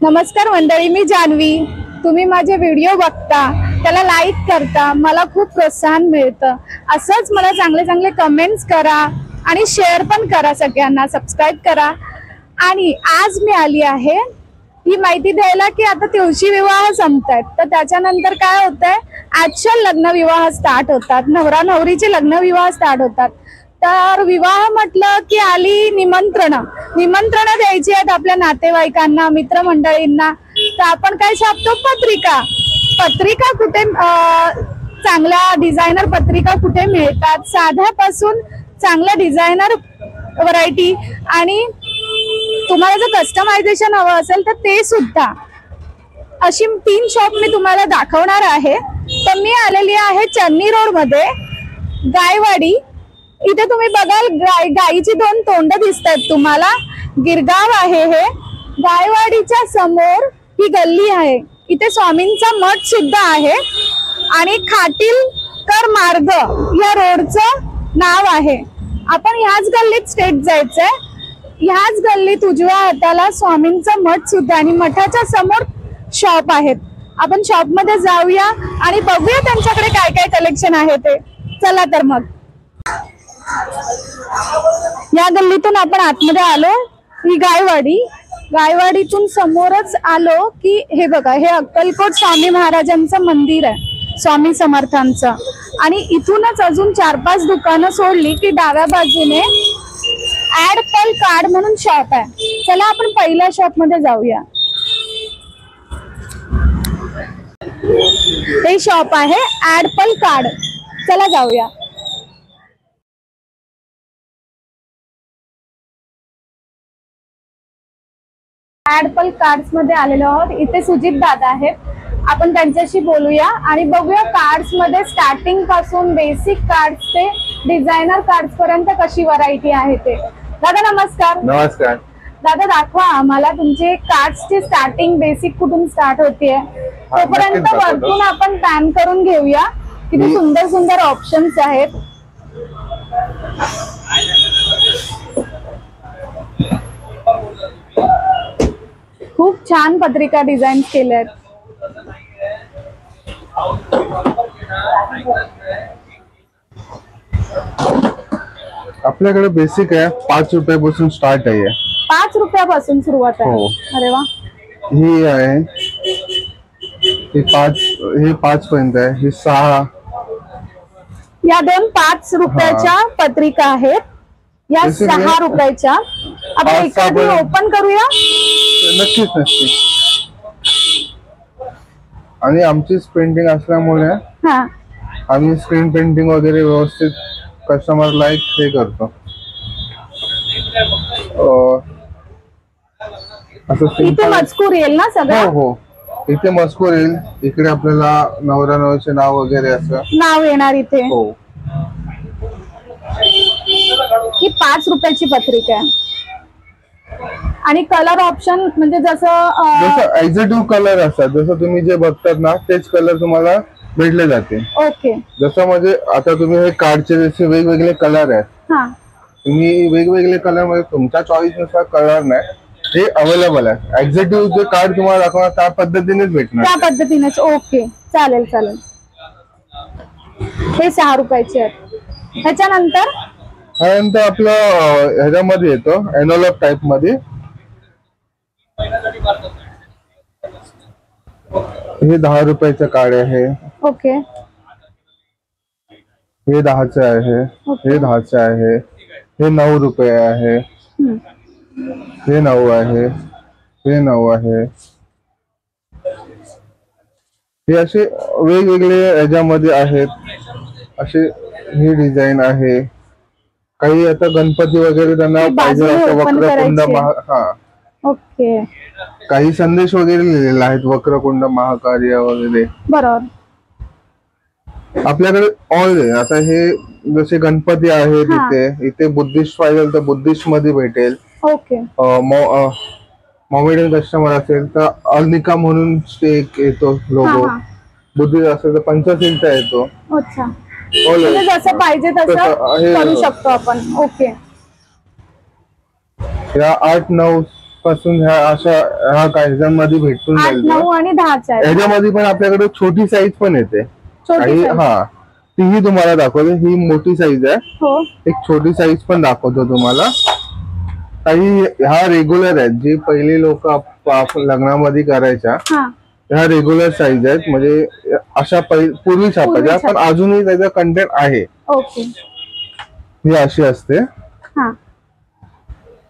नमस्कार मंडळी, मी जान्हवी। तुम्ही माझे व्हिडिओ बघता, त्याला लाईक करता, मला खूप प्रोत्साहन मिळतं। असंच मला चांगले चांगले कमेंट्स करा आणि शेअर पण करा, सगळ्यांना सबस्क्राइब करा। आणि आज मी आली आहे ही माहिती द्यायला की आता तुळशी विवाह संपतायत, तर त्याच्यानंतर काय होतंय, ऍक्च्युअल लग्न विवाह स्टार्ट होतात, नवरा नवरीचे लग्न विवाह स्टार्ट होतात। तर विवाह म्हटलं की आली निमंत्रण द्यायची आहेत आपल्या नातेवाईकांना, मित्रमंडळींना। तर आपण काय छापतो, पत्रिका कुठे चांगल्या डिझायनर पत्रिका कुठे मिळतात, साध्यापासून चांगल्या डिझायनर व्हरायटी, आणि तुम्हाला जर कस्टमायझेशन हवं असेल तर ते सुद्धा। अशी 3 शॉप मी तुम्हाला दाखवणार आहे। तर मी आलेली आहे चन्नी रोड मध्ये, गायवाडी। इथे तुम्ही बघाल गायीची 2 तोंड दिसतात तुम्हाला, गिरगाव आहे हे। गायवाडीच्या समोर ही गल्ली आहे, इथे स्वामींचा मठ सुद्धा आहे आणि खाटीलकर मार्ग या रोडचं नाव आहे। आपण ह्याच गल्लीत स्ट्रेट जायचंय, ह्याच गल्लीत उजव्या हाताला स्वामींचा मठ सुद्धा, आणि मठाच्या समोर शॉप आहेत। आपण शॉप मध्ये जाऊया आणि बघूया त्यांच्याकडे काय काय कलेक्शन आहे ते। चला तर मग या गल्लीतून आपण आतमध्ये आलो, ही गायवाडीतून समोरच आलो की हे बघा, हे अक्कलकोट स्वामी महाराजांचं मंदिर आहे, स्वामी समर्थांचं। आणि इथूनच अजून 4-5 दुकानं सोडली की डाव्या बाजूने ऍड कार्ड म्हणून शॉप आहे। चला आपण पहिल्या शॉप मध्ये जाऊया। हे शॉप आहे ऍड कार्ड, चला जाऊया। ऍडपल कार्ड्स मध्ये आलेलो आहोत। इथे सुजित दादा आहेत, आपण त्यांच्याशी बोलूया आणि बघूया कार्ड्स मध्ये स्टार्टिंग पासून बेसिक कार्ड्स ते डिझायनर कार्ड्स पर्यंत कशी व्हरायटी आहे ते। दादा नमस्कार। नमस्कार दादा, दाखवा आम्हाला तुमचे कार्ड्सची स्टार्टिंग बेसिक कुठून स्टार्ट होतीये, तोपर्यंत वरतून आपण पॅन करून घेऊया। किती सुंदर सुंदर ऑप्शन्स आहेत। खूप छान पत्रिका डिझाईन केल्या आहेत। आपल्याकडे बेसिक आहे, 5 रुपयापासून स्टार्ट आहे। 5 रुपयापासून सुरुवात आहे। अरे वा। ही आहे, हे 5 पर्यंत आहे, ही 6। या 2 5 रुपयाच्या पत्रिका आहेत, या 6 रुपयाच्या। आपण एखादी ओपन करूया। नक्कीच। आणि आमची प्रिंटिंग असल्यामुळे आम्ही स्क्रीन प्रिंटिंग वगैरे व्यवस्थित कस्टमरला हे करतो। इथे मजकूर येईल ना सगळं? हो, इथे मजकूर येईल। इकडे आपल्याला नवरा नवरीचे नाव वगैरे असं नाव येणार इथे। हो। ही 5 रुपयाची पत्रिका आहे आणि कलर ऑप्शन म्हणजे जसं एक्झॅक्टिव्ह कलर असतात, जसं तुम्ही जे बघतात ना तेच कलर तुम्हाला भेटले जाते। ओके। जसं म्हणजे आता तुम्ही हे कार्डचे जसे वेगवेगळे कलर आहेत, तुम्ही वेगवेगळे कलर मध्ये तुमच्या चॉईस नुसार कलर नाही, हे अवेलेबल आहे। एक्झॅक्टिव्ह जे कार्ड तुम्हाला दाखवणार त्या पद्धतीनेच भेटणार, त्या पद्धतीनेच। ओके, चालेल। हे 6 रुपयाचे आहेत। ह्याच्यानंतर आपलं ह्याच्यामध्ये येतो एनोलॉग टाइप मध्ये, हे 10 रुपयाचं कार्ड आहे। ओके। हे 10चं आहे, हे 10चं आहे, हे 9 रुपये आहे, हे 9 आहे, हे 9 आहे। हे असे वेगवेगळे याच्यामध्ये आहेत, असे ही डिझाईन आहे। काही आता गणपती वगैरे त्यांना पाहिजे असं वक्रकुंड ओके, काही संदेश वगैरे लिहिलेले आहेत, वक्रकुंड महाकार्य वगैरे। बरोबर। आपल्याकडे ऑल आहे। आता हे जसे गणपती आहेत, इथे बुद्धिस्ट पाहिजे तर बुद्धिस्ट मध्ये भेटेल। ओके। मॉमेडियन कस्टमर असेल तर अर्निका म्हणून एक येतो लोगो, बुद्धिस्ट असेल तर पंचशीलचा येतो। अच्छा, म्हणजे जसं पाहिजे तसं करू शकतो आपण। ओके। या 8-9 पासून ह्या ह्याच्यामध्ये भेटून 8, जाईल 9 आणि 10चा आहे. ह्याच्यामध्ये पण आपल्याकडे छोटी साईज पण येते छोटी size. हा तीही तुम्हाला दाखवते. ही मोठी साईज आहे. हो. एक छोटी साईज पण दाखवतो तुम्हाला. काही ह्या रेग्युलर आहेत जे पहिले लोक लग्नामध्ये करायच्या. ह्या रेग्युलर साईज आहेत म्हणजे अशा पूर्वी छापायच्या पण अजूनही त्याचा कंटेंट आहे. ओके. ही अशी असते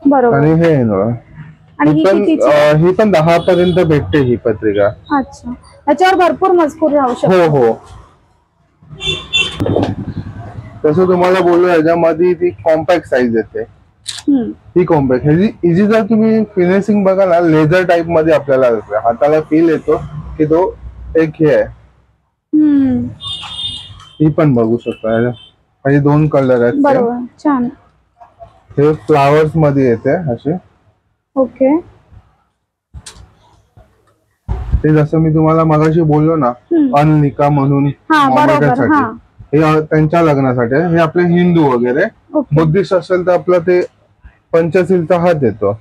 बरोबर. आणि हे आणि ही पण 10 पर्यंत भेटते ही पत्रिका. अच्छा. त्याच्यावर भरपूर मजकूर राहू शकतो. हो. तसं तुम्हाला बोललो याच्यामध्ये ती कॉम्पॅक्ट साईज येते. ही कॉम्पॅक्ट हिची जर तुम्ही फिनिशिंग बघा ना लेझर टाइप मध्ये आपल्याला हाताला फील येतो की तो एक हे आहे. ही पण बघू शकता. आणि 2 कलर आहेत. बरोबर. छान. हे फ्लावर्स मध्ये येते असे. ओके. ते जसं मी तुम्हाला मगाशी बोललो ना अननिका म्हणून हे त्यांच्या लग्नासाठी हे आपले हिंदू वगैरे. बुद्धिस्ट असेल तर आपलं ते पंचशीलचा हात येतो.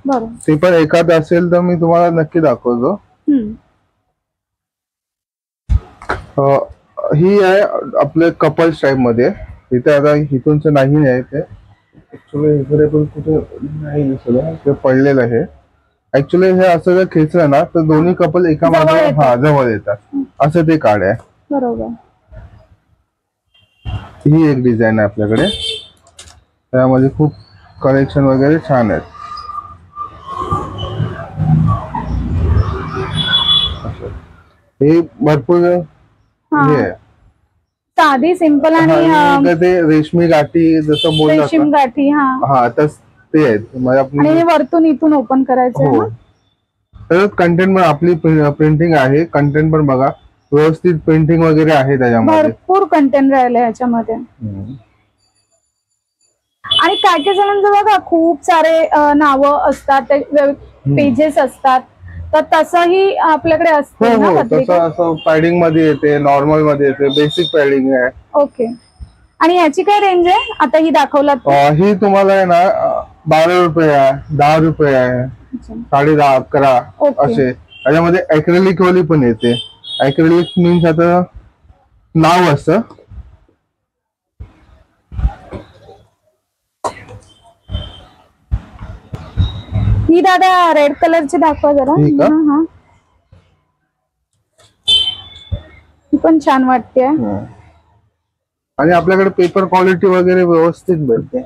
ते पण एखाद असेल तर मी तुम्हाला नक्की दाखवतो. ही आहे आपले कपल्स टाइप मध्ये. इथे आता इथूनच नाही आहे ते ऍक्च्युली इकडे पण कुठे नाही दिसलं ते पडलेलं आहे. ऍक्च्युली हे असं जर खेचलं ना तर दोन्ही कपल एका मागे जवळ येतात असं ते कार्ड आहे. बरोबर. ही एक डिझाईन आहे आपल्याकडे. त्यामध्ये खूप कलेक्शन वगैरे छान आहेत. हे भरपूर हे आहे साधी सिंपल आणि ते रेशमी गाठी जसं बोलतात रेशीम गाठी. हा तस ते आहेत. आणि हे वरतून इथून ओपन करायचं. तर कंटेंट पण आपली प्रिंटिंग आहे. कंटेंट पण बघा व्यवस्थित प्रिंटिंग वगैरे आहे त्याच्यामध्ये. भरपूर कंटेंट राहिले याच्यामध्ये. आणि काय काय जणांचं बघा खूप सारे नावं असतात पेजेस असतात तर तसंही आपल्याकडे असते ना पत्रिका. असं पॅडिंग मध्ये येते नॉर्मल मध्ये येते बेसिक पॅडिंग आहे. ओके. आणि ह्याची काय रेंज आहे आता ही दाखवलात? ही तुम्हाला आहे ना 12 रुपये आहे 10 रुपये आहे 10.5 11 असे. त्याच्यामध्ये अॅक्रेलिक वाली पण येते. अॅक्रेलिक मीन्स आता नाव असतं. ही दादा रेड कलरची दाखवा जरा. ही पण छान वाटते. आणि आपल्याकडे पेपर क्वालिटी वगैरे व्यवस्थित भेटते.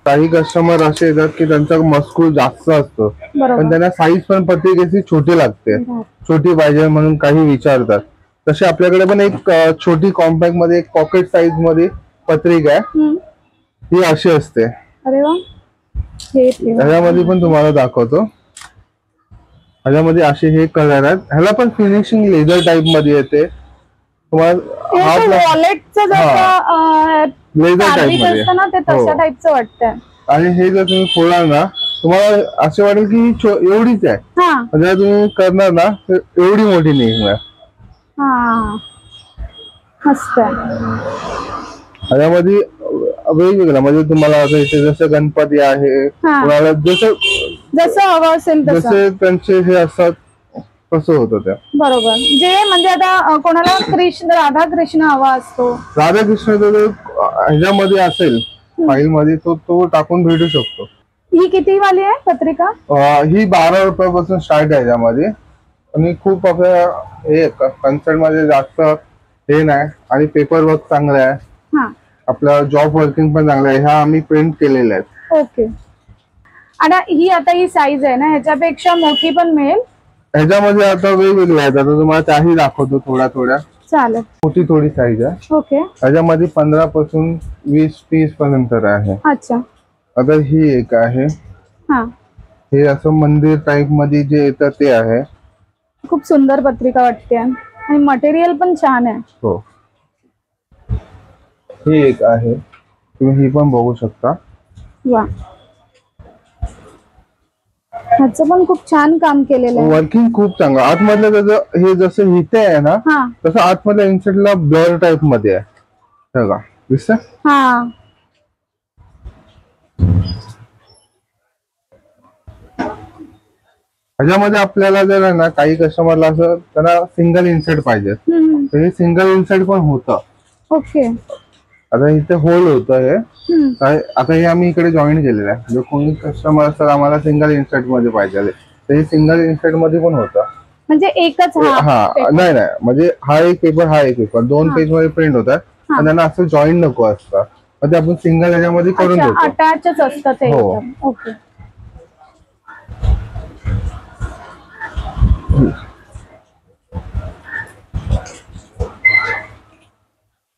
काही कस्टमर असे येतात की त्यांचा मजकूर जास्त असतो पण त्यांना साईज पण पत्रिकेची छोटी लागते. छोटी पाहिजे म्हणून काही विचारतात. तसे आपल्याकडे पण एक छोटी कॉम्पॅक्ट मध्ये एक पॉकेट साईज मध्ये पत्रिका आहे. ही अशी असते. ह्याच्यामध्ये पण तुम्हाला दाखवतो. ह्याच्यामध्ये असे हे कलर आहेत. ह्याला पण फिनिशिंग लेझर टाइप मध्ये येते. लेझर टाइप मध्ये वाटतं. आणि हे जर तुम्ही खोलाल ना तुम्हाला असं वाटेल की एवढीच आहे. जर तुम्ही करणार ना तर एवढी मोठी निघणार. ह्याच्यामध्ये वेगवेगळं म्हणजे तुम्हाला आता इथे जसं गणपती आहे कोणाला जसं हवं असेल जसे त्यांचे हे असतात कसं होतं त्या. बरोबर. जे म्हणजे आता कोणाला राधा कृष्ण हवा असतो. राधा कृष्ण ह्याच्यामध्ये असेल फाईल मध्ये तो टाकून भेटू शकतो. ही किती वाली आहे पत्रिका? ही 12 रुपयापासून स्टार्ट आहे यामध्ये. आणि खूप आपल्या हे कन्सर्ट मध्ये जास्त हे नाही. आणि पेपर वर्क चांगला आहे. आपलं जॉब वर्किंग पण चांगलं आहे. ह्या आम्ही प्रिंट केलेल्या आहेत. ओके. आणि ही आता ही साईज आहे ना ह्याच्यापेक्षा मोठी पण मिळेल? ह्याच्यामध्ये आता वेगवेगळ्या आहेत. आता तुम्हाला त्याही दाखवतो थोड्या. चालेल. मोठी थोडी साईज आहे. ओके. ह्याच्यामध्ये 15 पासून 20-30 पर्यंत आहे. अच्छा. आता ही एक आहे. हे असं मंदिर टाइप मध्ये जे येतं ते आहे. खूप सुंदर पत्रिका वाटते आणि मटेरियल पण छान आहे. हो. ही एक आहे, तुम्ही ही पण बघू शकता. वा, ह्याचं पण खूप छान काम केलेलं आहे. वर्किंग खूप चांगलं. आतमधलं त्याचं हे जसं इथे आहे ना, हा तसं आतमधल्या इन्सर्टला ब्लर टाइप मध्ये आहे बघा, दिसत. हा, ह्याच्यामध्ये आपल्याला जर आहे ना काही कस्टमरला असं त्यांना सिंगल इन्सर्ट पाहिजे, तर हे सिंगल इन्सर्ट पण होतं. ओके. आता इथे होल होतं हे. आता हे आम्ही इकडे जॉईन केलेलं आहे. जर कोणी कस्टमर असतात आम्हाला सिंगल इन्सर्ट मध्ये पाहिजे तर हे सिंगल इन्सर्ट मध्ये पण होतं. म्हणजे एकच हा नाही नाही, म्हणजे हा एक पेपर हा एक पेपर दोन पेज मध्ये प्रिंट होतात, पण त्यांना असं जॉईन नको असतं, मग ते आपण सिंगल ह्याच्यामध्ये करून देतो. अटॅचच असतं ते. ओके.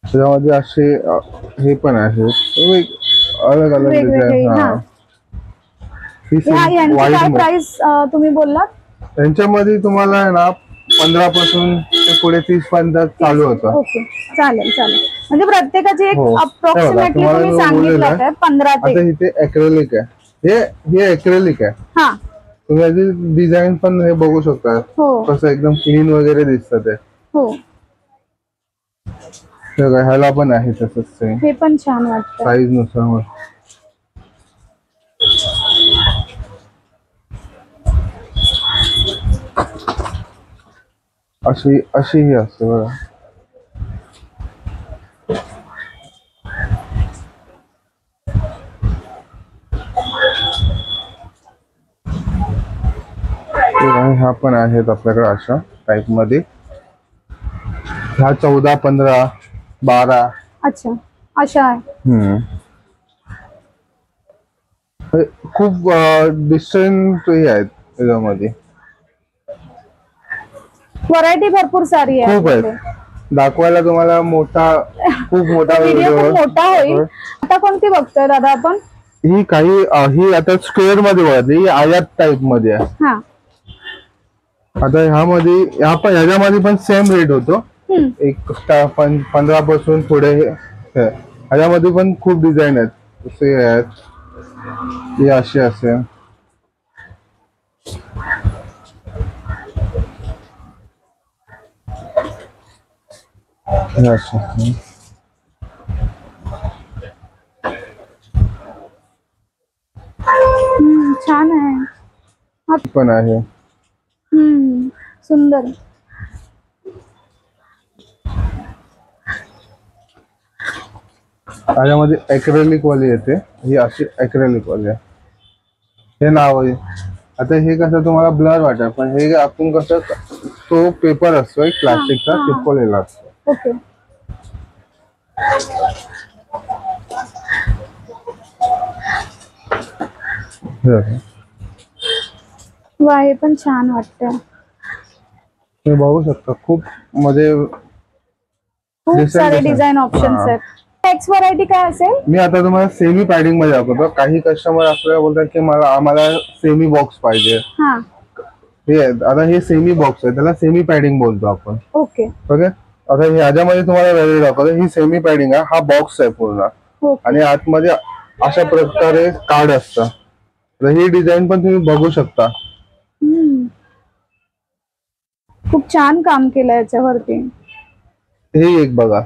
त्याच्यामध्ये असे हे पण आहे अलग अलग डिझाईन. काय प्राइस तुम्ही बोललात? त्यांच्यामध्ये तुम्हाला आहे ना 15 पासून ते पुढे 30 पर्यंत चालू होतं. ओके, चालेल चालेल. म्हणजे प्रत्येकाची एक अप्रॉक्सिमेटली तुम्हाला तुम्ही सांगितलं आहे 15 ते. आता इथे ॲक्रेलिक आहे, हे ॲक्रेलिक आहे. हा, तुम्ही याची डिझाईन पण हे बघू शकता, कसं एकदम क्लीन वगैरे दिसतं ते. हो, ह्याला पण आहे तसंच सेम. हे पण छान वाटतं साईज नुसार. अशी ही असते बघा. ह्या पण आहेत आपल्याकडे अशा टाइप मध्ये. ह्या 14, 15, 12. अच्छा, अशा आहे. खूप डिस्टन्स हे आहेत त्याच्यामध्ये. व्हरायटी भरपूर सारी आहे. खूप आहेत, दाखवायला तुम्हाला खूप मोठा व्हिडिओ पण मोठा होईल. आता कोणती बघतोय दादा आपण? ही आता स्क्वेअर मध्ये बघा, ही आयात टाइप मध्ये आहे. आता ह्याच्यामध्ये पण सेम रेट होतो. एक 15 पासून पुढे ह्याच्यामध्ये पण खूप डिझाईन आहेत. असे आहेत, हे असे असेल. छान आहे. पण आहे सुंदर. त्याच्यामध्ये ॲक्रेलिक वाली येते, ही अशी ॲक्रेलिक वाली आहे. हे नाव आहे. आता हे कसं तुम्हाला ब्लर वाटेल, पण हे आपण कसं तो पेपर असतो एक प्लास्टिकचा चिपकवलेला असतो. ओके. वा, हे पण छान वाटतं. तुम्ही बघू शकता खूप सारे डिझाईन ऑप्शन्स आहेत. नेक्स्ट व्हरायटी काय असेल? मी आता तुम्हाला सेमी पॅडिंग मध्ये दाखवतो. काही कस्टमर आपल्याला बोलतात की आम्हाला सेमी बॉक्स पाहिजे. आता हे सेमी बॉक्स आहे, त्याला सेमी पॅडिंग बोलतो आपण. ओके. आता ह्याच्यामध्ये तुम्हाला वेगळी दाखवतो. ही सेमी पॅडिंग आहे, हा बॉक्स आहे पूर्ण, आणि आतमध्ये अशा प्रकारे कार्ड असतं. ही डिझाईन पण तुम्ही बघू शकता. खूप छान काम केलं याच्यावरती. हे एक बघा,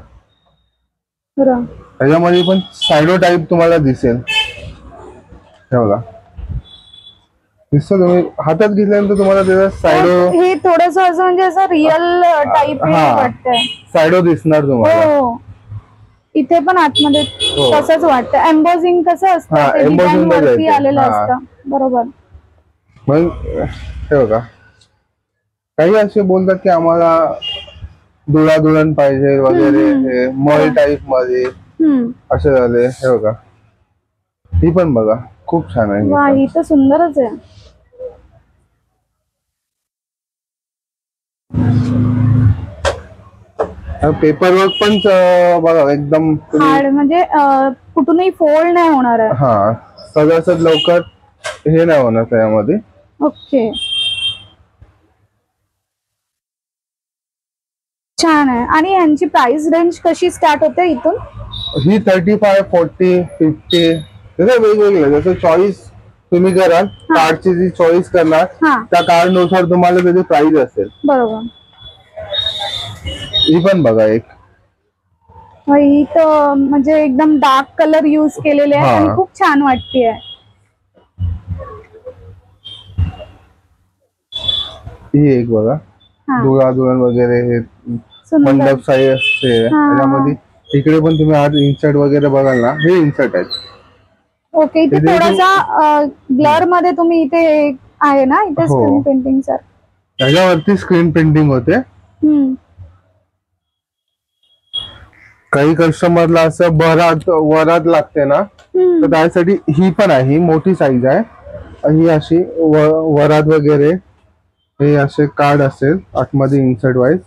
त्याच्यामध्ये पण सायडो टाइप तुम्हाला दिसेल. हे बघा, दिसतं. तुम्ही हातात घेतल्यानंतर तुम्हाला त्याचा सायडो, हे थोडंसं असं म्हणजे असं रिअल टाइप वाटतंय. सायडो दिसणार तुम्हाला. इथे पण आतमध्ये तसंच वाटतं. एम्बोजिंग कसं असतं ते डिझाईन वरती आलेलं असतं. बरोबर. मग हे बघा, काही असे बोलतात की आम्हाला दुळादुळण पाहिजे वगैरे, हे मॉल टाइप मध्ये असे झाले. हे बघा, ही पण बघा खूप छान आहे. वा, ही तर सुंदरच आहे. पेपर वर्क पण बघा एकदम हार्ड, म्हणजे कुठूनही फोल्ड नाही होणार आहे. हा, सगळ्यात लवकर हे नाही होणार त्यामध्ये. ओके, छान आहे. आणि यांची प्राइस रेंज कशी स्टार्ट होते इथून? ही 35, 40, 50 जसं वेगवेगळे, जसं चॉईस तुम्ही कराल, कार्डची जी चॉईस करणार त्या कार्ड नुसार तुम्हाला त्याची प्राइस असेल. बरोबर. ही पण बघा एक, ही तर म्हणजे एकदम डार्क कलर यूज केलेले आहे आणि खूप छान वाटते. ही एक बघा, दुल्हा दुल्हन वगैरे हे मंडप साई असते त्याच्यामध्ये. इकडे पण तुम्ही आज इन्सर्ट वगैरे बघाल ना, हे इन्सर्ट आहेत. ओके, इथे थोडासा ब्लर मध्ये तुम्ही इथे आहे ना, इथे स्क्रीन पेंटिंग सर, त्याच्यावरती स्क्रीन पेंटिंग होते. काही कस्टमरला असं वरात लागते ना, तर त्यासाठी ही पण आहे, ही मोठी साईज आहे. ही अशी वरात वगैरे हे असे कार्ड असेल आतमध्ये इन्सर्ट वाईज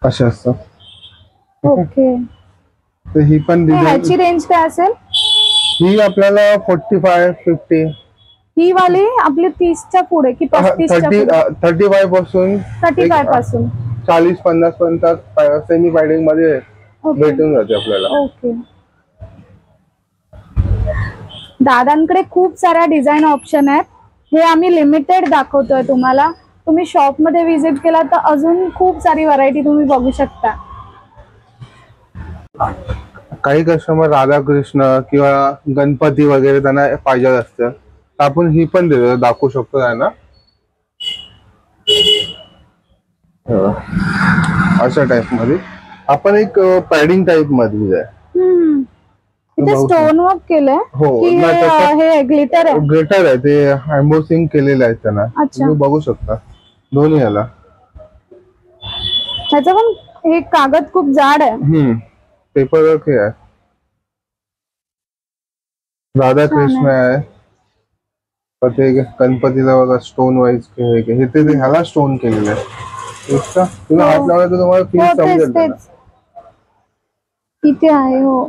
असे असतात. ओके, तर ही पण ह्याची रेंज काय असेल? ही आपल्याला 45, 50. ही वाली आपली 30च्या पुढे की 35 पासून 35 पासून 40-50 पर्यंत सेमी पायडिंग मध्ये भेटून जाते आपल्याला. ओके, दादांकडे खूप साऱ्या डिझाईन ऑप्शन आहेत. हे आम्ही लिमिटेड दाखवतोय तुम्हाला. तुम्ही शॉप मध्ये व्हिजिट केला तर अजून खूप सारी व्हरायटी तुम्ही बघू शकता. काही कस्टमर राधाकृष्ण किंवा गणपती वगैरे त्यांना पाहिजे असतं, आपण ही पण दाखवू शकतो त्यांना. अशा टाइप मध्ये आपण एक पॅडिंग टाइप मध्ये इथे स्टोन वर्क केलंय. हो, हे ग्लिटर आहे. ग्लिटर आहे, ते एम्बोसिंग केलेलं आहे त्यांना. तुम्ही बघू शकता दोन्ही याला. त्याचं पण हे कागद खूप जाड आहे. पेपर वर्क आहे. राधाकृष्ण आहे, ते गणपतीला बघा स्टोन वाईज हे ते ह्याला स्टोन केलेलं आहे. तुम्ही हात लावला तर तुम्हाला फील समजेल. इथे आहे. हो,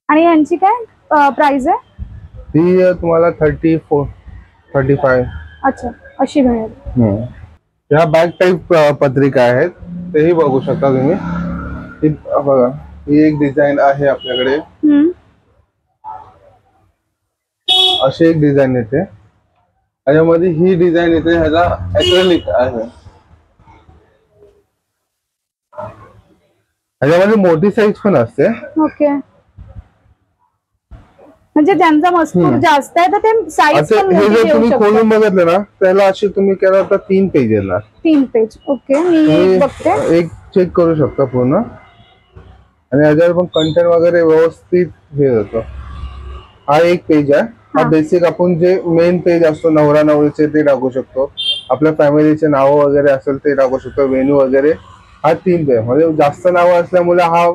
आणि यांची काय प्राइस आहे? ही तुम्हाला 34, 35. अच्छा, अशी मिळेल. ह्या बॅग टाइप पत्रिका आहेत, तेही बघू शकता तुम्ही. बघा, ही एक डिझाईन आहे आपल्याकडे. अशी एक डिझाईन येते, त्याच्यामध्ये ही डिझाईन येते, ह्याला ऍक्रेलिक आहे. ह्याच्यामध्ये मोठी साईज पण असते. ओके, म्हणजे ज्यांचा मजकूर जास्त आहे तर ते साईज पण हे जर तुम्ही खोलून बघितलं ना, त्याला अशी तुम्ही केला तर 3 पेज येणार. 3 पेज. ओके, मी बघते. एक चेक करू शकता पूर्ण, आणि याच्यावर पण कंटेंट वगैरे व्यवस्थित हे होतं. हा एक पेज आहे. हा बेसिक आपण जे मेन पेज असतो नवरा नवरीचे ते टाकू शकतो, आपल्या फॅमिलीचे नाव वगैरे असेल ते टाकू शकतो, वेन्यू वगैरे. हा 3 पेज, म्हणजे जास्त नावं असल्यामुळे हा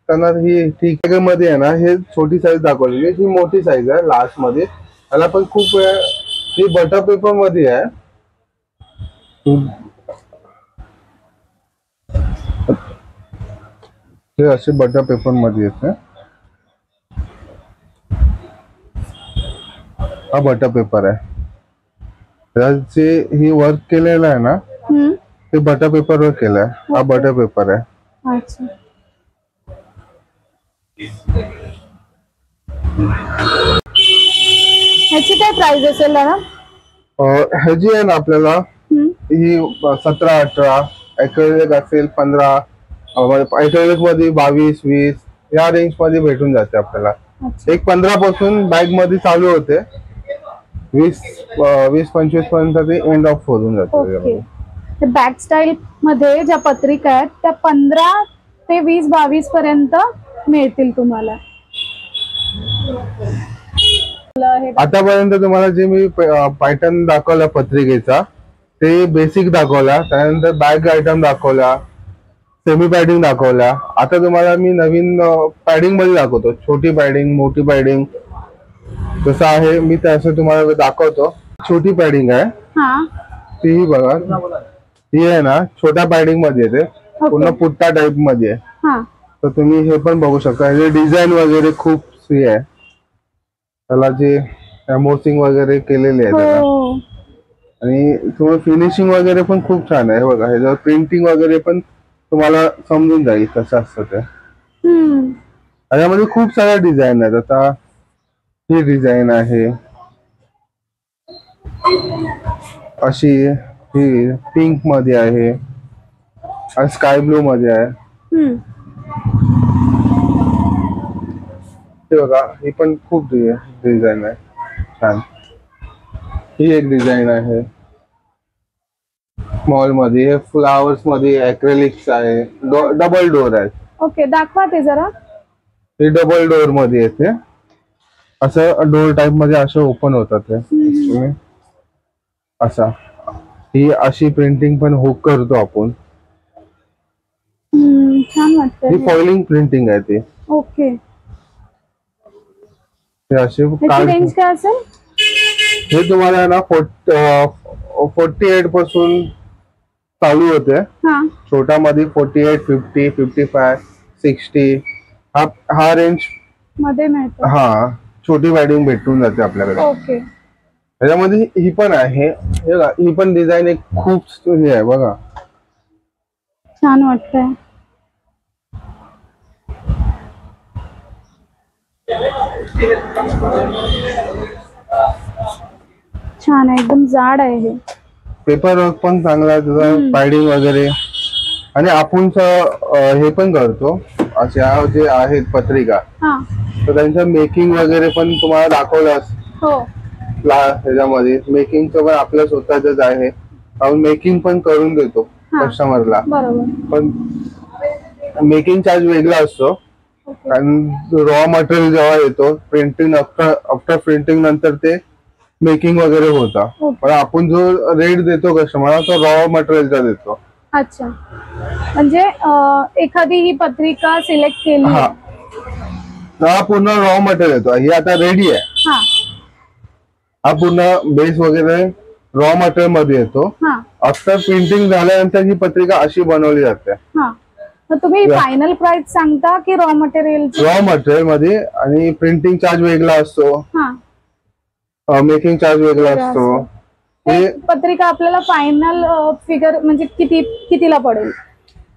त्यांना ही ठीक मध्ये आहे ना, हे छोटी साईज दाखवलेली. ही मोठी साईज आहे लास्ट मध्ये. त्याला पण खूप ही बटर पेपर मध्ये आहे. हे असे बटर पेपर मध्ये येते. हा बटर पेपर आहे, जे ही वर्क केलेलं आहे ना, ते बटर पेपर वर केलंय. हा बटर पेपर आहे. अच्छा, ह्याची काय प्राइस असेल दादा? ह्याची आहे ना आपल्याला ही 17-18, ऍक्रेलिक असेल 15, ऍक्रेलिक मध्ये 22-20 या रेंज मध्ये भेटून जाते आपल्याला. एक 15 पासून बॅग मध्ये चालू होते, 20-25 पर्यंत ते एंड ऑफ होऊन जाते. बॅग स्टाईल मध्ये ज्या पत्रिका आहेत त्या 15 ते 20-22 पर्यंत मिळतील तुम्हाला. आतापर्यंत तुम्हाला जे मी पॅटर्न दाखवला पत्रिकेचा, ते बेसिक दाखवला, त्यानंतर बॅग आयटम दाखवला, सेमी पॅडिंग दाखवला. आता तुम्हाला मी नवीन पॅडिंग मध्ये दाखवतो, छोटी पॅडिंग, मोठी पॅडिंग जसं आहे मी तसं तुम्हाला दाखवतो. छोटी पॅडिंग आहे, तीही बघा. ही आहे ना छोट्या पॅडिंग मध्ये येते, पूर्ण पुट्टा टाइप मध्ये आहे. तर तुम्ही हे पण बघू शकता. हे डिझाईन वगैरे खूप फ्री आहे, त्याला जे एम्बोसिंग वगैरे केलेले आहे त्याला. आणि तुम्हाला फिनिशिंग वगैरे पण खूप छान आहे. बघा, ह्याच्यावर प्रिंटिंग वगैरे पण तुम्हाला समजून जाईल कसं असतं ते. हम्म. त्याच्यामध्ये खूप साऱ्या डिझाईन आहेत. आता ही डिझाईन आहे अशी, ही पिंक मध्ये आहे आणि स्काय ब्लू मध्ये आहे. हम्म. हे बघा, ही पण खूप डिझाईन आहे छान. ही एक डिझाईन आहे स्मॉल मध्ये. हे फ्लावर्स मध्ये ऍक्रेलिक्स आहे, डबल डोअर आहे. ओके, दाखवा ते जरा. हे डबल डोअर मध्ये येते, असं डोअर टाइप मध्ये असं ओपन होतात ते असा. ही अशी प्रिंटिंग पण हुक करतो आपण. छान वाटतंय. ही फॉइलिंग प्रिंटिंग आहे ती. ओके. हे असे रेंज काय असेल? हे तुम्हाला ना 48 पासून चालू होते. छोटा मध्ये 48, 50, 55, 60 हा रेंज मध्ये मिळतो. हा, छोटी पॅडिंग भेटून जाते आपल्याकडे. ओके. त्याच्यामध्ये ही पण आहे, ही पण डिझाईन एक खूप हे आहे बघा, छान वाटतंय. छान आहे, एकदम जाड आहे. हे पेपर वर्क पण चांगला आहे त्याचा, पॅडिंग वगैरे. आणि आपण हे पण करतो अशा जे आहेत पत्रिका, तर त्यांचं मेकिंग वगैरे पण तुम्हाला दाखवलं. हो, ह्याच्यामध्ये मेकिंगचं पण आपलं स्वतःच आहे. आपण मेकिंग पण करून देतो कस्टमरला. पण मेकिंग चार्ज वेगळा असतो, कारण रॉ मटेरियल जेव्हा येतो प्रिंटिंग, आफ्टर प्रिंटिंग नंतर ते मेकिंग वगैरे होता. पण आपण जो रेट देतो कस्टमरला तो रॉ मटेरियलचा देतो. अच्छा, म्हणजे एखादी ही पत्रिका सिलेक्ट केली, हा पूर्ण रॉ मटेरियल येतो. ही आता रेडी आहे, हा पूर्ण बेस वगैरे रॉ मटेरियल मध्ये येतो. आफ्टर प्रिंटिंग झाल्यानंतर ही पत्रिका अशी बनवली जाते. तुम्ही फायनल प्राइस सांगता की रॉ मटेरियल? रॉ मटेरियल मध्ये, आणि प्रिंटिंग चार्ज वेगळा असतो, मेकिंग चार्ज वेगळा असतो. हे पत्रिका आपल्याला फायनल फिगर म्हणजे कितीला पडेल?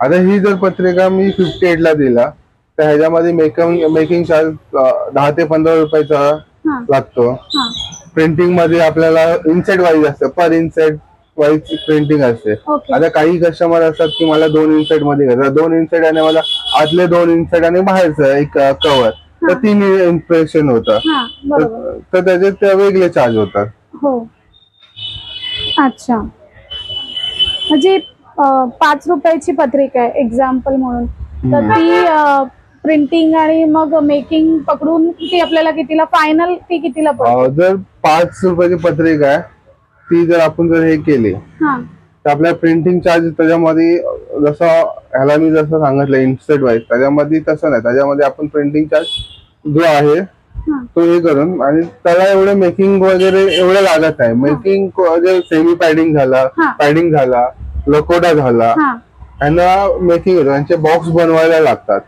आता ही जर पत्रिका मी 58 ला दिला तर ह्याच्यामध्ये मेकिंग चार्ज 10 ते 15 रुपयाचा लागतो. प्रिंटिंग मध्ये आपल्याला इनसेट वाईज असतं, पर इनसेट वाईज प्रिंटिंग असते. आता काही कस्टमर असतात की मला 2 इनसेट मध्ये घ्यायचं, 2 इनसेट आणि मला आतले 2 इनसेट आणि बाहेरचं एक कव्हर, तर 3 इम्प्रेशन होतं, तर त्याचे वेगळे चार्ज होतात. हो, अच्छा. म्हणजे 5 रुपयाची पत्रिका आहे एक्झाम्पल म्हणून, तर ती प्रिंटिंग आणि मग मेकिंग पकडून ती आपल्याला कितीला फायनल, ती कितीला पडते? जर 5 रुपयाची पत्रिका आहे ती जर आपण हे केली तर आपल्या प्रिंटिंग चार्ज त्याच्यामध्ये, जसं ह्याला मी जसं सांगितलं इन्स्टेट वाईज, त्याच्यामध्ये तसं नाही. त्याच्यामध्ये आपण प्रिंटिंग चार्ज जो आहे तो हे करून, आणि त्याला एवढे मेकिंग वगैरे एवढं लागत आहे. मेकिंग सेमी पॅडिंग झाला, पॅडिंग झाला, लकोटा झाला, यांना मेकिंग, यांचे बॉक्स बनवायला लागतात,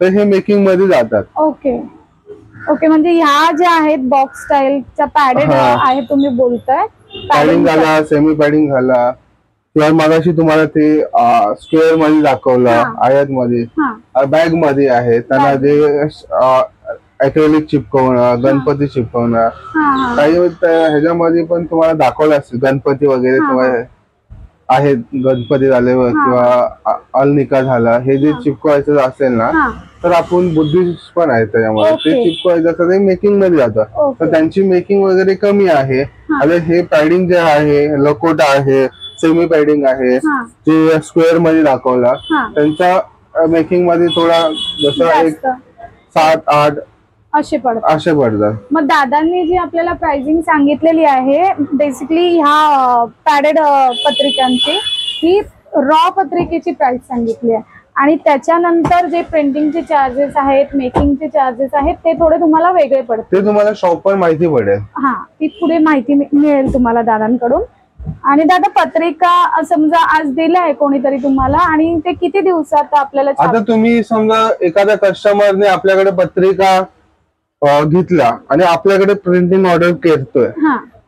तर हे मेकिंग मध्ये जातात. ओके ओके, म्हणजे ह्या ज्या आहेत बॉक्स स्टाईलच्या पॅडेड आहे तुम्ही बोलताय, पॅडिंग झाला, सेमी पॅडिंग झाला, किंवा मगाशी तुम्हाला ते स्क्वेअर मध्ये दाखवलं, आयात मध्ये, बॅग मध्ये आहे, त्यांना जे ऍक्रेलिक चिपकवणं, गणपती चिपकवणं, काही ह्याच्यामध्ये पण तुम्हाला दाखवलं असतील. गणपती वगैरे तुम्हाला आहेत, गणपती झाले किंवा अलनिका झाला, हे जे चिपकवायचं असेल ना, तर आपण बुद्धिस्ट पण आहे त्याच्यामध्ये, ते चिपकवायचं असं ते मेकिंग मध्ये जातं, तर त्यांची मेकिंग वगैरे कमी आहे. आता हे पॅडिंग जे आहे, लकोटा आहे, सेमी पॅडिंग आहे, जे स्क्वेअर मध्ये दाखवला, त्यांच्या मेकिंग मध्ये थोडा जसं एक 7-8 असे पडतात. मग दादांनी जी आपल्याला प्राइसिंग सांगितलेली आहे बेसिकली ह्या पॅडेड पत्रिकांची, ही रॉ पत्रिकेची प्राइस सांगितली आहे, आणि त्याच्यानंतर जे प्रिंटिंगचे चार्जेस आहेत, मेकिंगचे चार्जेस आहेत, ते थोडे तुम्हाला वेगळे पडतात. ते तुम्हाला शॉपवर माहिती पडेल. ती पुढे माहिती मिळेल तुम्हाला दादांकडून. आणि दादा, पत्रिका समजा आज दिलाय कोणीतरी तुम्हाला, आणि ते किती दिवसात आपल्याला? आता तुम्ही समजा एखाद्या कस्टमरने आपल्याकडे पत्रिका घेतला आणि आपल्याकडे प्रिंटिंग ऑर्डर करतोय,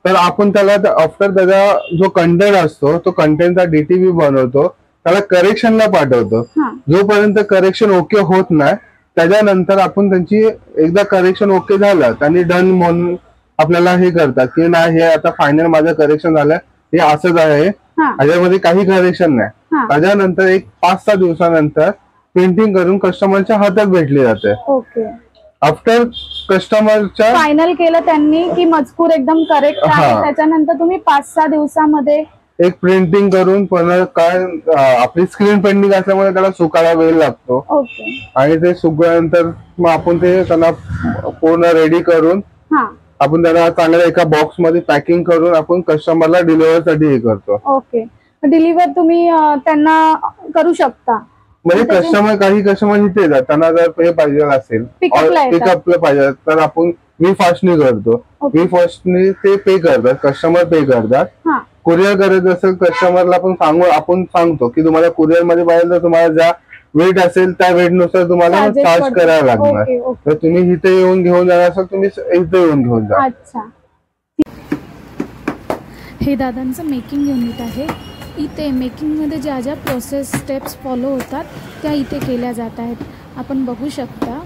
तर आपण त्याला आफ्टर त्याचा जो कंटेंट असतो तो कंटेंटचा डीटीपी बनवतो, त्याला करेक्शनला पाठवतो. जोपर्यंत करेक्शन ओके होत नाही त्याच्यानंतर आपण त्यांची एकदा करेक्शन ओके झालं त्यांनी डन म्हणून आपल्याला हे करतात की नाही हे आता फायनल माझं करेक्शन झालं, हे असंच आहे, ह्याच्यामध्ये काही करेक्शन नाही. त्याच्यानंतर एक 5-6 दिवसानंतर प्रिंटिंग करून कस्टमरच्या हातात भेटली जाते. ओके. आफ्टर कस्टमरच्या फायनल केलं त्यांनी की मजकूर एकदम करेक्ट आहे, त्याच्यानंतर तुम्ही 5-6 दिवसामध्ये एक प्रिंटिंग करून पुन्हा काय आपली स्क्रीन प्रिंटिंग असल्यामुळे त्याला सुकायला वेळ लागतो. ओके. आणि ते सुकल्यानंतर मग आपण ते त्यांना पूर्ण रेडी करून आपण त्याला चांगल्या एका बॉक्स मध्ये पॅकिंग करून आपण कस्टमरला डिलिव्हरी साठी हे करतो. ओके. डिलिव्हर तुम्ही त्यांना करू शकता म्हणजे काही कस्टमर इथे येतात, त्यांना जर पे पाहिजे असेल पिकअपला पाहिजे तर आपण मी फास्टनी करतो. मी फास्टनी ते पे करतात, कस्टमर पे करतात. कुरिअर करायचं असेल कस्टमरला आपण सांगतो की तुम्हाला कुरिअर मध्ये पाहिजे तर तुम्हाला ज्या वेट असेल त्या वेट नुसार तुम्हाला चार्ज करायला लागणार. तर तुम्ही इथे येऊन घेऊन जाणार असाल तुम्ही इथे येऊन घेऊन जा. अच्छा. हे दादांचं मेकिंग युनिट आहे. इथे मेकिंगमध्ये ज्या ज्या प्रोसेस स्टेप्स फॉलो होतात त्या इथे केल्या जात आहेत. आपण बघू शकता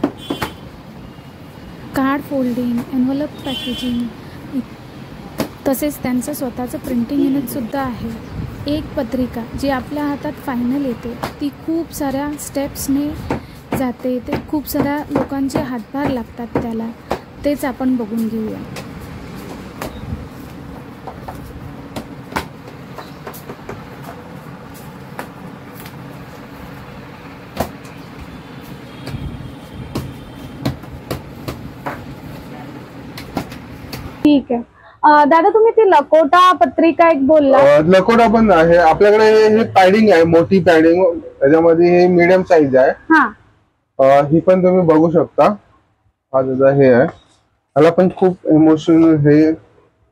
कार्ड फोल्डिंग, एन्व्हलप पॅकेजिंग, तसेच त्यांचं स्वतःचं प्रिंटिंग युनिटसुद्धा आहे. एक पत्रिका जी आपल्या हातात फायनल येते ती खूप साऱ्या स्टेप्सने जाते, ते खूप साऱ्या लोकांचे हातभार लागतात त्याला. तेच आपण बघून घेऊया. ठीक आहे. दादा तुम्ही ती लकोटा पत्रिका एक बोलला. लकोटा पण आहे आपल्याकडे. हे पॅडिंग आहे, मोठी पॅडिंग, त्याच्यामध्ये हे मीडियम साईज आहे. ही पण तुम्ही बघू शकता. हा दादा हे आहे, ह्याला पण खूप इमोशनल हे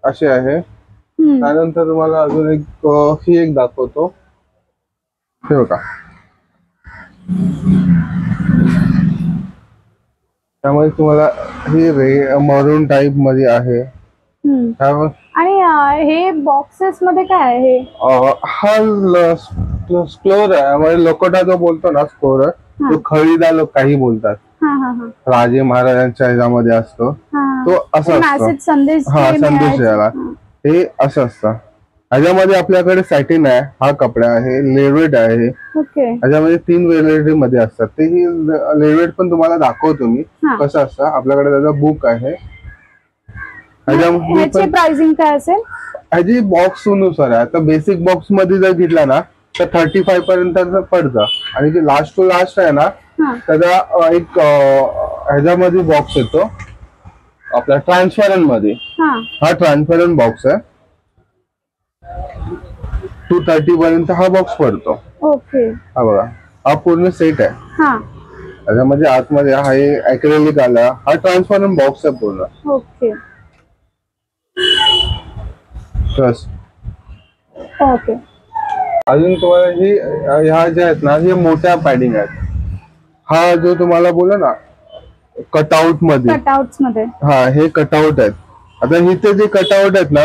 असे आहे. त्यानंतर तुम्हाला अजून एक ही एक दाखवतो. हे बघा, त्यामध्ये तुम्हाला हे मरून टाइप मध्ये आहे. आणि हे बॉक्सेस मध्ये काय आहे? हा स्क्लोर आहे. म्हणजे लकोटा जो बोलतो ना स्क्लोर, तो खळीदार काही बोलतात. राजे महाराजांच्या ह्याच्यामध्ये असतो तो असं असतो. संदेश द्यायला हे असं असतं. ह्याच्यामध्ये आपल्याकडे सॅटिन आहे, हा कपडा आहे, लेवेट आहे. ह्याच्यामध्ये 3 व्हेरायटी मध्ये असतात. ते लेवेट पण तुम्हाला दाखवतो मी कसं असतं. आपल्याकडे त्याचा बुक आहे. ह्याची प्राइसिंग काय असेल? ह्याची बॉक्स नुसार आहे. आता बेसिक बॉक्स मध्ये जर घेतला ना तर 35 पर्यंत पडतं. आणि जे लास्ट टू लास्ट आहे ना त्याचा एक ह्याच्यामध्ये बॉक्स येतो आपल्या ट्रान्सपरंट मध्ये. हा ट्रान्सपरंट बॉक्स आहे. 230 पर्यंत हा बॉक्स पडतो. ओके. हा बघा, हा पूर्ण सेट आहे. त्याच्यामध्ये आतमध्ये हा ऍक्रेलिक आला. हा ट्रान्सपरंट बॉक्स आहे पूर्ण. ओके. ओके. अजून तुम्हाला ही ह्या ज्या आहेत ना हे मोठ्या पॅडिंग आहेत. हा जो तुम्हाला बोला ना कटआउट मध्ये, हा हे कटआउट आहेत. आता इथे जे कटआउट आहेत ना,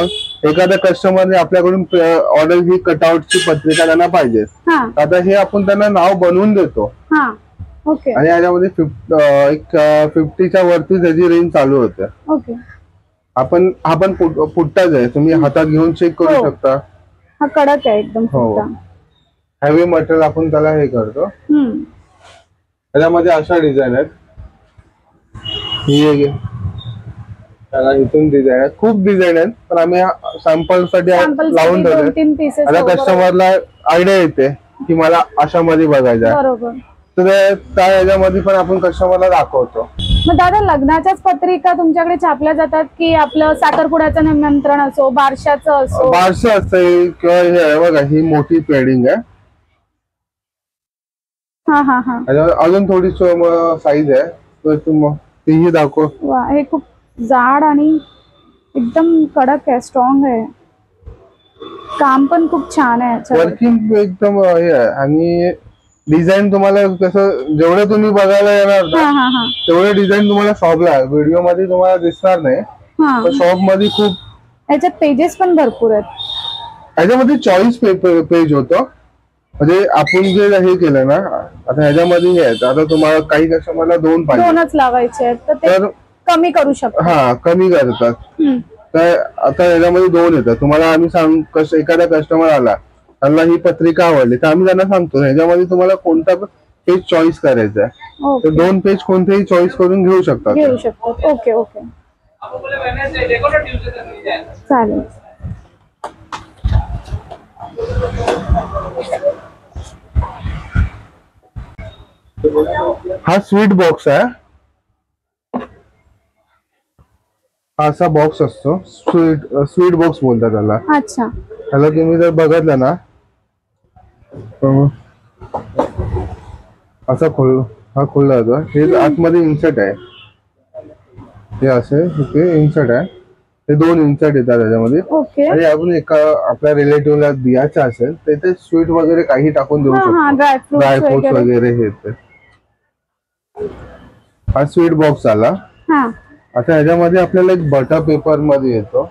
एखाद्या कस्टमरने आपल्याकडून ऑर्डर ही कटआउटची पत्रिका त्यांना पाहिजे. आता हे आपण त्यांना नाव बनवून देतो. आणि याच्यामध्ये 50च्या वरती त्याची रेंज चालू होते. आपण पुट्टाच आहे, तुम्ही हातात घेऊन चेक करू शकता. हा कडक आहे एकदम. हेवी मटेरियल आपण त्याला हे करतो. त्याच्यामध्ये अशा डिझाईन आहेत. ही त्याला इथून डिझाईन आहेत, खूप डिझाईन आहेत, पण आम्ही सॅम्पल साठी लावून ठेवले. आता कस्टमरला आयडिया येते की मला अशा मध्ये बघायचं आहे, तर त्या ह्याच्यामध्ये पण आपण कस्टमरला दाखवतो. मग दादा लग्नाच्याच पत्रिका तुमच्याकडे छापल्या जातात की आपलं साखरपुड्याचं निमंत्रण असो, बारशाचं असो? बारशा असतं किंवा हे आहे बघा, ही मोठी पेडिंग आहे. अजून थोडी साईज आहे, तर तीही दाखव. हे खूप जाड आणि एकदम कडक आहे, स्ट्रॉंग आहे. काम पण खूप छान आहे, वर्किंग एकदम हे आहे. आणि डिझाईन तुम्हाला कसं जेवढे तुम्ही बघायला येणार ना तेवढे डिझाईन तुम्हाला शॉपला व्हिडिओ मध्ये तुम्हाला दिसणार नाही. शॉप मध्ये खूप याच्यात पेजेस पण भरपूर आहेत. याच्यामध्ये चॉईस पेज होतो. म्हणजे आपण जे हे केलं ना, आता ह्याच्यामध्ये हे आहेत, आता तुम्हाला काही कस्टमरला दोन पाहिजे, दोनच लावायचे आहेत तर ते तर कमी करू शकतो. हा कमी करतात. तर आता ह्याच्यामध्ये दोन येतात. तुम्हाला आम्ही सांग एखादा कस्टमर आला, त्यांना ही पत्रिका आवडली, तर आम्ही त्यांना सांगतो ह्याच्यामध्ये तुम्हाला कोणता पेज चॉईस करायचा आहे, तर दोन पेज कोणतेही चॉईस करून घेऊ शकतात. घेऊ शकतात. ओके ओके चालेल. हा स्वीट बॉक्स आहे. हा असा बॉक्स असतो, स्वीट बॉक्स बोलतात त्याला. अच्छा. त्याला तुम्ही जर बघितलं ना, असा हा खोलला जातो. हे आतमध्ये इन्सर्ट आहे, हे असे इथे इन्सर्ट आहे. हे दोन इन्सर्ट येतात त्याच्यामध्ये. ओके. आणि आपण एका आपल्या रिलेटिव्हला द्यायचं असेल तर ते स्वीट वगैरे काही टाकून देऊ शकतो, ड्रायफ्रुट्स वगैरे. हे हा स्वीट बॉक्स आला. आता ह्याच्यामध्ये आपल्याला एक बटर पेपर मध्ये येतो.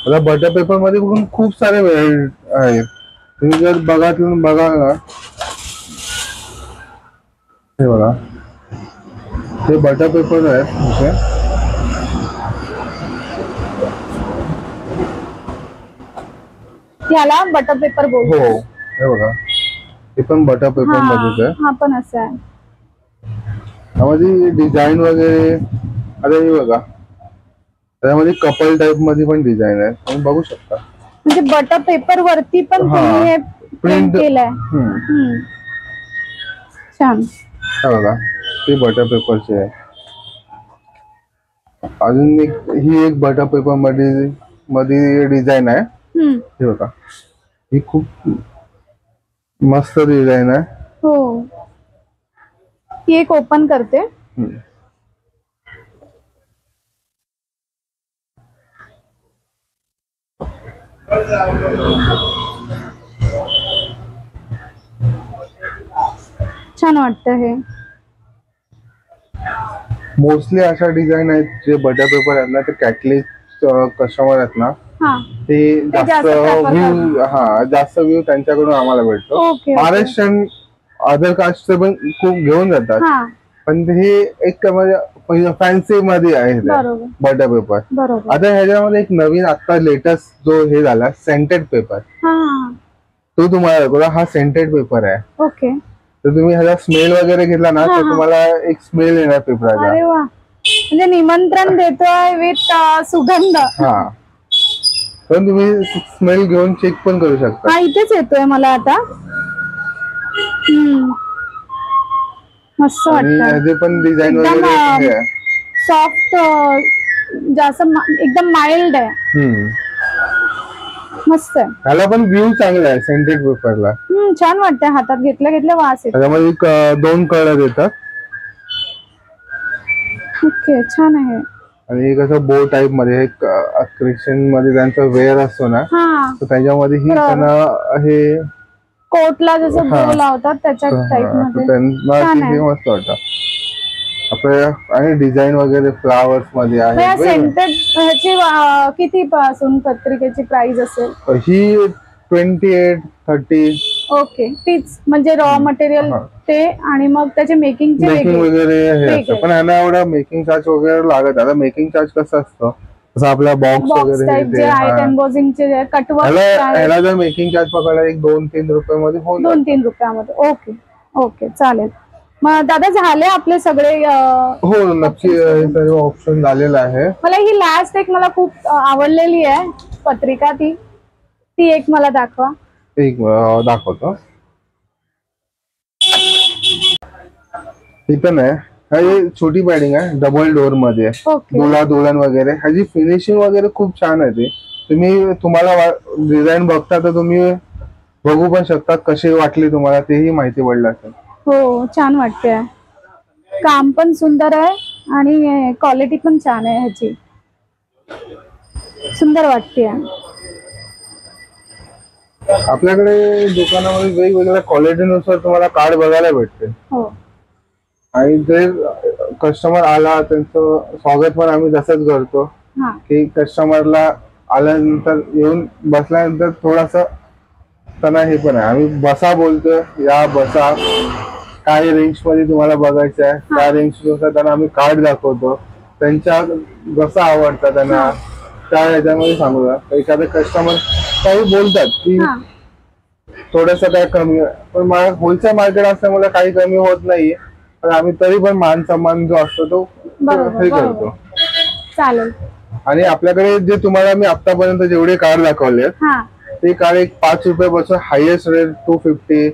आता बटर पेपर मध्ये पण खूप सारे व्हरायटी आहेत. तुम्ही जर बघाल ना, हे बघा, हे बटर पेपर आहे. याला बटर पेपर बोलतो. हो, हे बघा, हे पण बटर पेपर मध्येच आहे. हा पण असं आहे. त्यामध्ये डिझाईन वगैरे. आता हे बघा, त्यामध्ये कपल टाइप मध्ये पण डिझाईन आहे, तुम्ही बघू शकता. म्हणजे बटर पेपर वरती पण तुम्ही हे प्रिंट केलंय. छान. हे बघा, हे बटर पेपरचे आहे. अजून ही एक बटर पेपर मध्ये डिझाईन आहे. हे बघा, ही खूप मस्त डिझाईन आहे. हो, ती एक ओपन करते. छान वाटतं हे. मोस्टली अशा डिझाईन आहेत जे बटर पेपर आहेत ना, ते कॅटलिक कस्टमर आहेत ना, ते जास्त व्ह्यू त्यांच्याकडून आम्हाला भेटतो. महाराष्ट्रीयन अदर कास्टचे पण खूप घेऊन जातात, पण हे एक फॅन्सी मध्ये आहे बटर पेपर. आता ह्याच्यामध्ये एक नवीन आता लेटेस्ट जो हे झाला सेंटेड पेपर, तो तुम्हाला दाखवला. हा सेंटेड पेपर आहे. ओके. तर तुम्ही ह्याचा स्मेल वगैरे घेतला ना, तर तुम्हाला एक स्मेल येणार पेपराचा. अरे वा, म्हणजे निमंत्रण देतोय विथ सुगंध. हा, पण तुम्ही स्मेल घेऊन चेक पण करू शकता. हा, इथेच येतोय मला आता. मस्त वाटतं. पण डिझाईन वगैरे सॉफ्ट, जास्त एकदम माइल्ड आहे. मस्त आहे. त्याला पण व्ह्यू चांगला आहे सेंटेड पेपरला. छान वाटतंय, हातात घेतल्या वास येतो. त्याच्यामध्ये दोन कलर येतात. ओके, छान आहे. आणि कसं बो टाइप मध्ये ख्रिश्चन मध्ये त्यांचा वेअर असतो ना, तर त्याच्यामध्ये ही त्यांना हे कोटला जसं बो लावतात त्याच्या टाइप मध्ये मस्त वाटतं आपल्या. आणि डिझाईन वगैरे फ्लावर्स मध्ये आहे. सेंटेड ह्याची किती पासून पत्रिकेची प्राइस असेल? ही 28-30. ओके, तीच म्हणजे रॉ मटेरियल ते आणि मग त्याचे मेकिंग वगैरे हे असतं. पण ह्याला एवढा मेकिंग चार्ज वगैरे लागत. आता मेकिंग चार्ज कसं असतं, जसं आपला बॉक्स वगैरे ह्याला जर मेकिंग चार्ज पकडला 1-2-3 रुपये मध्ये होऊन 2-3 रुपयामध्ये. ओके ओके, चालेल. मग दादा झाले आपले सगळे? हो, नक्की हे सर्व ऑप्शन झालेलं आहे. मला ही लास्ट एक मला खूप आवडलेली आहे पत्रिका, ती एक मला दाखवा. एक दाखवतो. इथं आहे, ही छोटी पॅडिंग आहे, डबल डोअर मध्ये, दुल्हन वगैरे. ह्याची फिनिशिंग वगैरे खूप छान आहे. ती तुम्हाला डिझाईन बघता तर तुम्ही बघू पण शकता कशी वाटली तुम्हाला, तेही माहिती पडलं असेल. हो, छान वाटते. काम पण सुंदर आहे आणि क्वालिटी पण छान आहे ह्याची, सुंदर वाटते. आपल्याकडे दुकानामध्ये वेगवेगळ्या क्वालिटीनुसार तुम्हाला कार्ड बघायला भेटते. आणि जर कस्टमर आला त्यांचं स्वागत पण आम्ही तसंच करतो की कस्टमरला आल्यानंतर येऊन बसल्यानंतर थोडासा त्यांना हे पण आहे, आम्ही बसा बोलतो, या बसा काय रेंज मध्ये तुम्हाला बघायचं आहे त्या रेंज नुसार त्यांना आम्ही कार्ड दाखवतो, त्यांच्या बसा आवडतात त्यांना त्या ह्याच्यामध्ये सांगू. एखादे कस्टमर काही बोलतात की थोडस काय कमी, पण होलसेल मार्केट असल्यामुळे काही कमी होत नाहीये, पण आम्ही तरी पण मान सन्मान जो असतो तो हे करतो. चालेल. आणि आपल्याकडे जे तुम्हाला मी आतापर्यंत जेवढे कार्ड दाखवले ते कार्ड एक 5 रुपयापासून हायएस्ट रेट 250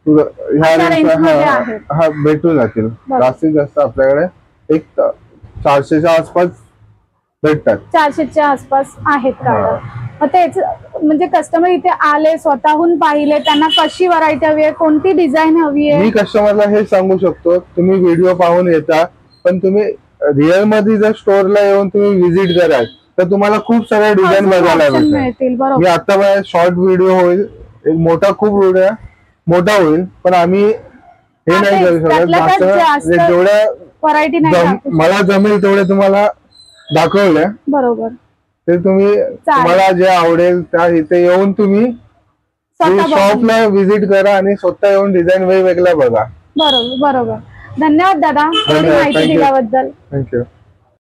ह्या रेंज हा भेटून जातील. जास्तीत जास्त आपल्याकडे एक 400च्या आसपास भेटतात. 400च्या आसपास आहेत कार्ड. तेच म्हणजे कस्टमर इथे आले, स्वतःहून पाहिले, त्यांना कशी व्हरायटी हवी आहे, कोणती डिझाईन हवी आहे. मी कस्टमरला हे सांगू शकतो, तुम्ही व्हिडिओ पाहून येता, पण तुम्ही रिअल मध्ये जर स्टोअरला येऊन तुम्ही व्हिजिट कराल तर तुम्हाला खूप साऱ्या डिझाईन बघायला भेटतील. मी आता माझा शॉर्ट व्हिडिओ होईल, एक मोठा खूप व्हिडिओ मोठा होईल, पण आम्ही हे नाही करू शकत. जेवढ्या व्हरायटी मला जमेल तेवढे तुम्हाला दाखवले. बरोबर. ते तुम्हाला जे आवडेल त्या इथे येऊन तुम्ही शॉपला व्हिजिट करा आणि स्वतः येऊन डिझाईन वेगवेगळ्या बघा. बरोबर. धन्यवाद दादा माहिती दिल्याबद्दल. थँक्यू.